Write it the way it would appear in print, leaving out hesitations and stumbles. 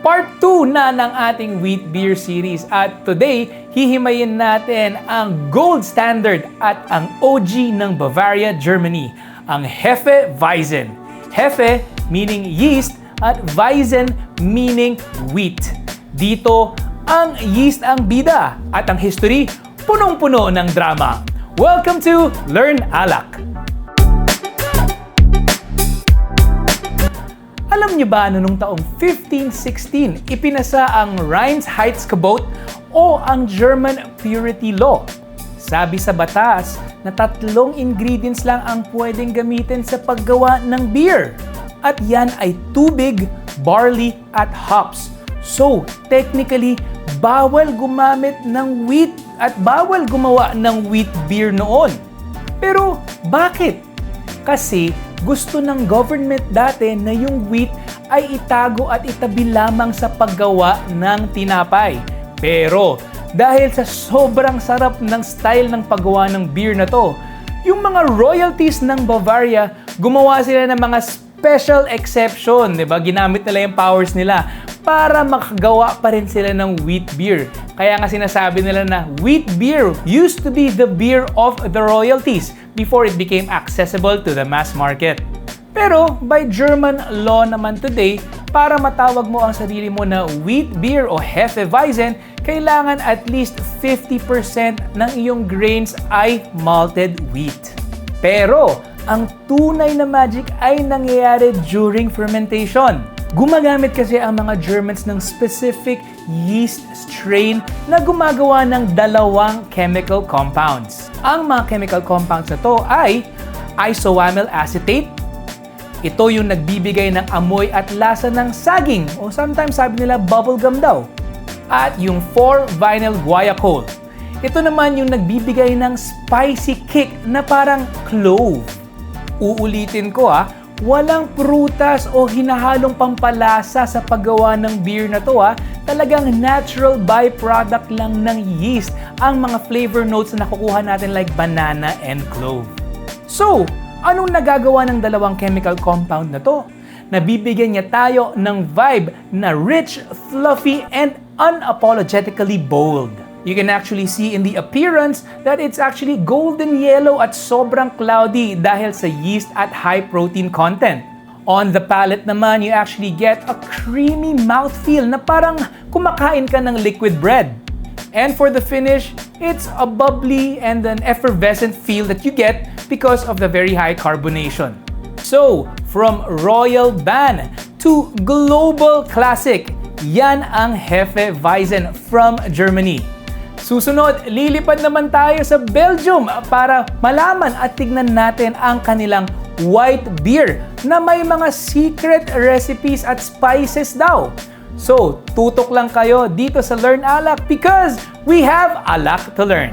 Part 2 na ng ating wheat beer series at today, hihimayin natin ang gold standard at ang OG ng Bavaria, Germany, ang Hefeweizen. Hefe meaning yeast at Weizen meaning wheat. Dito, ang yeast ang bida at ang history punong-puno ng drama. Welcome to Learn Alak! Alam niyo ba na noong taong 1516 ipinasa ang Reinheitsgebot o ang German Purity Law? Sabi sa batas na 3 ingredients lang ang pwedeng gamitin sa paggawa ng beer. At yan ay tubig, barley at hops. So, technically, bawal gumamit ng wheat at bawal gumawa ng wheat beer noon. Pero bakit? Kasi gusto ng government dati na yung wheat ay itago at itabi lamang sa paggawa ng tinapay. Pero dahil sa sobrang sarap ng style ng paggawa ng beer na to, yung mga royalties ng Bavaria, gumawa sila ng mga special exception, di ba? Ginamit nila yung powers nila para makagawa pa rin sila ng wheat beer. Kaya nga sinasabi nila na wheat beer used to be the beer of the royalties before it became accessible to the mass market. Pero by German law naman today, para matawag mo ang sarili mo na wheat beer o Hefeweizen, kailangan at least 50% ng iyong grains ay malted wheat. Pero ang tunay na magic ay nangyayari during fermentation. Gumagamit kasi ang mga Germans ng specific yeast strain na gumagawa ng 2 chemical compounds. Ang mga chemical compounds na to ay isoamyl acetate. Ito yung nagbibigay ng amoy at lasa ng saging o sometimes sabi nila bubblegum daw. At yung 4-vinyl guaiacol. Ito naman yung nagbibigay ng spicy kick na parang clove. Uulitin ko walang prutas o hinahalong pampalasa sa paggawa ng beer na to Talagang natural byproduct lang ng yeast ang mga flavor notes na nakukuha natin like banana and clove. So, anong nagagawa ng 2 chemical compound na to? Nabibigyan niya tayo ng vibe na rich, fluffy, and unapologetically bold. You can actually see in the appearance that it's actually golden yellow at sobrang cloudy dahil sa yeast at high protein content. On the palate naman, you actually get a creamy mouthfeel na parang kumakain ka ng liquid bread. And for the finish, it's a bubbly and an effervescent feel that you get because of the very high carbonation. So, from royal ban to global classic, yan ang Hefeweizen from Germany. Susunod, lilipad naman tayo sa Belgium para malaman at tignan natin ang kanilang white beer na may mga secret recipes at spices daw. So, tutok lang kayo dito sa Learn Alak because we have a lot to learn.